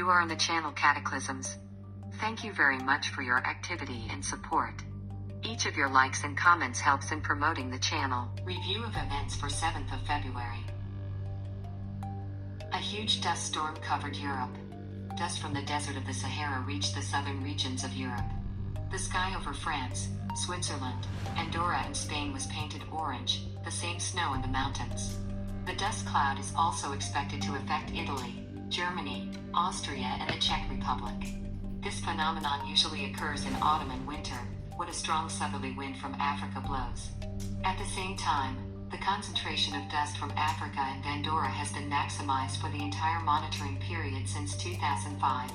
You are on the channel Cataclysms. Thank you very much for your activity and support. Each of your likes and comments helps in promoting the channel. Review of events for 7th of February. A huge dust storm covered Europe. Dust from the desert of the Sahara reached the southern regions of Europe. The sky over France, Switzerland, Andorra and Spain was painted orange, the same snow in the mountains. The dust cloud is also expected to affect Italy, Germany, Austria and the Czech Republic. This phenomenon usually occurs in autumn and winter, when a strong southerly wind from Africa blows. At the same time, the concentration of dust from Africa and Andorra has been maximized for the entire monitoring period since 2005.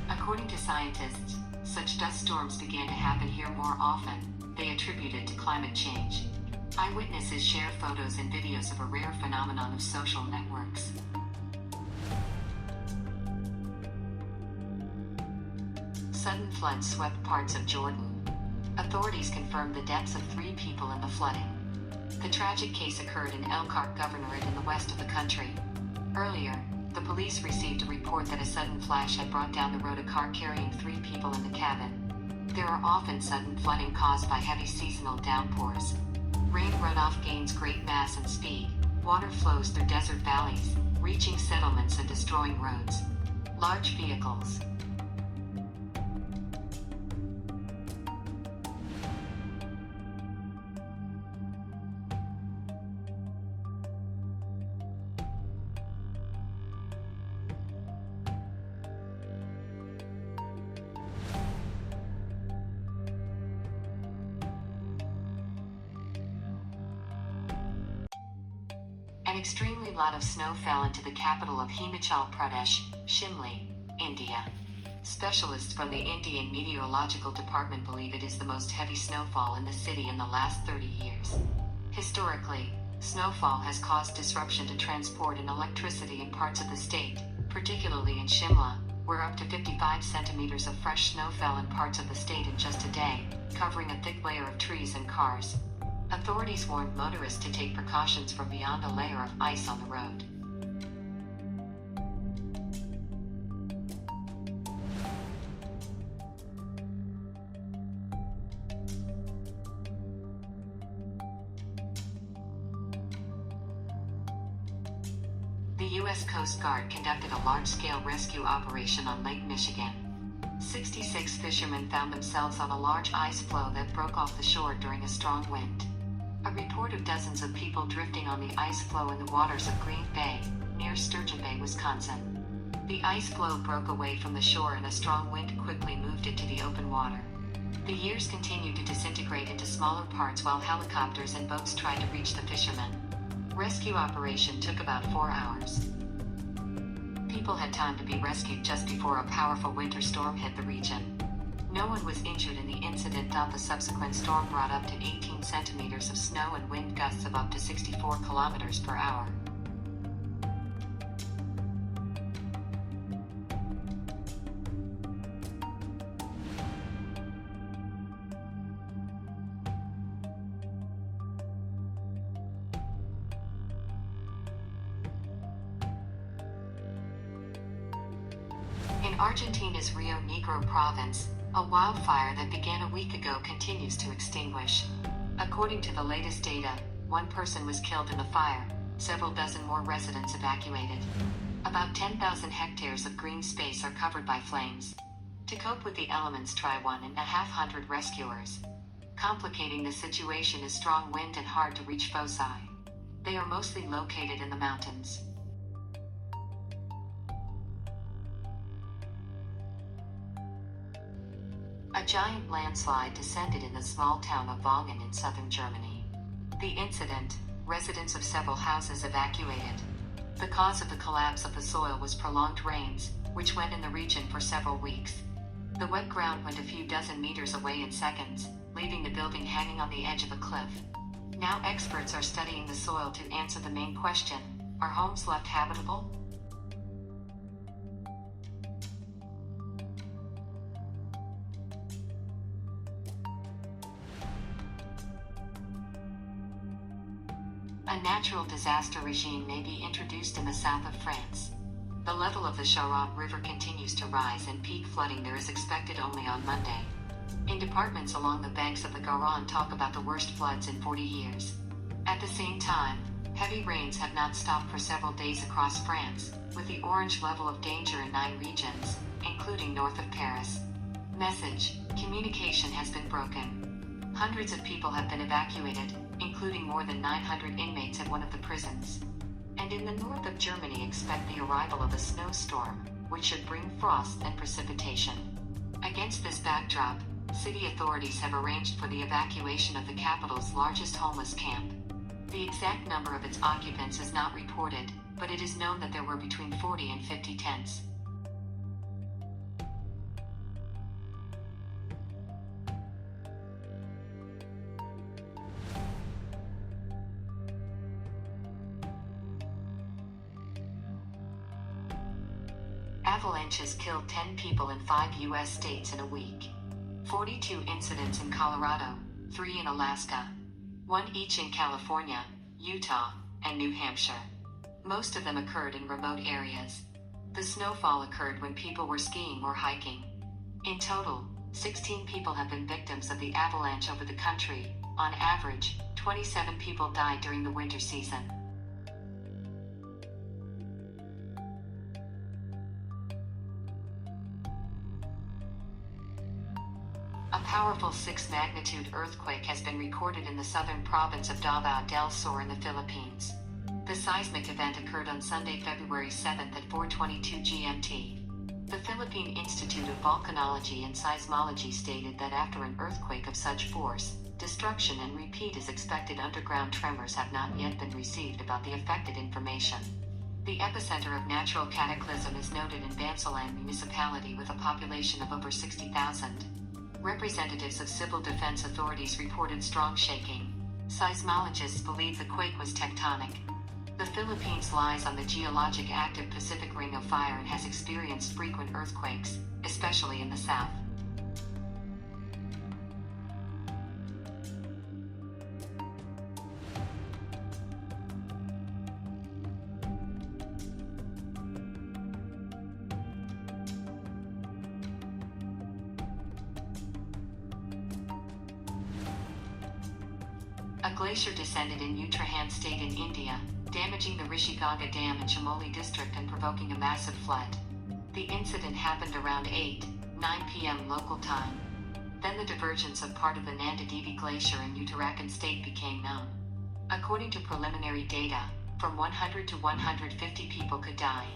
According to scientists, such dust storms began to happen here more often. They attribute it to climate change. Eyewitnesses share photos and videos of a rare phenomenon of social networks. Sudden floods swept parts of Jordan. Authorities confirmed the deaths of 3 people in the flooding. The tragic case occurred in Elkhart Governorate in the west of the country. Earlier, the police received a report that a sudden flash had brought down the road a car carrying 3 people in the cabin. There are often sudden flooding caused by heavy seasonal downpours. Rain runoff gains great mass and speed. Water flows through desert valleys, reaching settlements and destroying roads. Large vehicles. An extremely lot of snow fell into the capital of Himachal Pradesh, Shimla, India. Specialists from the Indian Meteorological Department believe it is the most heavy snowfall in the city in the last 30 years. Historically, snowfall has caused disruption to transport and electricity in parts of the state, particularly in Shimla, where up to 55 centimeters of fresh snow fell in parts of the state in just a day, covering a thick layer of trees and cars. Authorities warned motorists to take precautions from beyond a layer of ice on the road. The U.S. Coast Guard conducted a large-scale rescue operation on Lake Michigan. 66 fishermen found themselves on a large ice floe that broke off the shore during a strong wind. A report of dozens of people drifting on the ice floe in the waters of Green Bay, near Sturgeon Bay, Wisconsin. The ice floe broke away from the shore and a strong wind quickly moved it to the open water. The years continued to disintegrate into smaller parts while helicopters and boats tried to reach the fishermen. Rescue operation took about 4 hours. People had time to be rescued just before a powerful winter storm hit the region. No one was injured in the incident. The subsequent storm brought up to 18 centimeters of snow and wind gusts of up to 64 kilometers per hour. In Argentina's Rio Negro province, a wildfire that began a week ago continues to extinguish. According to the latest data, 1 person was killed in the fire, several dozen more residents evacuated. About 10,000 hectares of green space are covered by flames. To cope with the elements, try 1,500 rescuers. Complicating the situation is strong wind and hard to reach foci. They are mostly located in the mountains. A giant landslide descended in the small town of Wangen in southern Germany. The incident, residents of several houses evacuated. The cause of the collapse of the soil was prolonged rains, which went in the region for several weeks. The wet ground went a few dozen meters away in seconds, leaving the building hanging on the edge of a cliff. Now experts are studying the soil to answer the main question: are homes left habitable? A natural disaster regime may be introduced in the south of France. The level of the Charente River continues to rise and peak flooding there is expected only on Monday. In departments along the banks of the Garonne talk about the worst floods in 40 years. At the same time, heavy rains have not stopped for several days across France, with the orange level of danger in 9 regions, including north of Paris. Message: communication has been broken. Hundreds of people have been evacuated, including more than 900 inmates at one of the prisons. And in the north of Germany expect the arrival of a snowstorm, which should bring frost and precipitation. Against this backdrop, city authorities have arranged for the evacuation of the capital's largest homeless camp. The exact number of its occupants is not reported, but it is known that there were between 40 and 50 tents. Avalanches killed 10 people in 5 U.S. states in a week. 42 incidents in Colorado, 3 in Alaska, 1 each in California, Utah, and New Hampshire. Most of them occurred in remote areas. The snowfall occurred when people were skiing or hiking. In total, 16 people have been victims of the avalanche over the country. On average, 27 people died during the winter season. A powerful 6-magnitude earthquake has been recorded in the southern province of Davao del Sur in the Philippines. The seismic event occurred on Sunday, February 7th at 4:22 GMT. The Philippine Institute of Volcanology and Seismology stated that after an earthquake of such force, destruction and repeat is expected. Underground tremors have not yet been received about the affected information. The epicenter of natural cataclysm is noted in Bansalan municipality with a population of over 60,000. Representatives of civil defense authorities reported strong shaking. Seismologists believe the quake was tectonic. The Philippines lies on the geologic active Pacific Ring of Fire and has experienced frequent earthquakes, especially in the south. A glacier descended in Uttarakhand state in India, damaging the Rishiganga Dam in Chamoli district and provoking a massive flood. The incident happened around 8:09 p.m. local time. Then the divergence of part of the Nanda Devi Glacier in Uttarakhand state became known. According to preliminary data, from 100 to 150 people could die.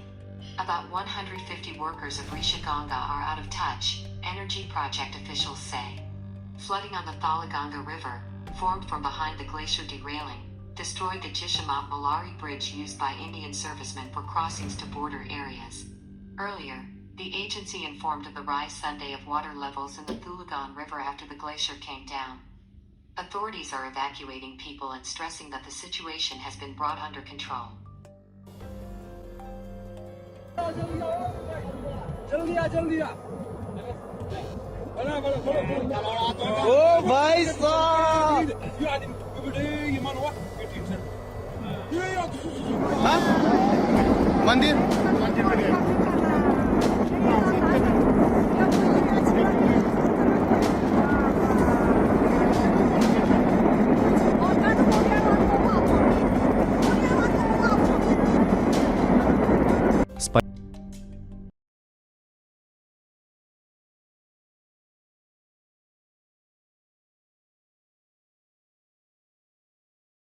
About 150 workers of Rishiganga are out of touch, Energy Project officials say. Flooding on the Thalaganga River, formed from behind the glacier derailing, destroyed the Jishamat Malari Bridge used by Indian servicemen for crossings to border areas. Earlier, the agency informed of the rise Sunday of water levels in the Thulagan River after the glacier came down. Authorities are evacuating people and stressing that the situation has been brought under control. ओ भाई साहब मंदिर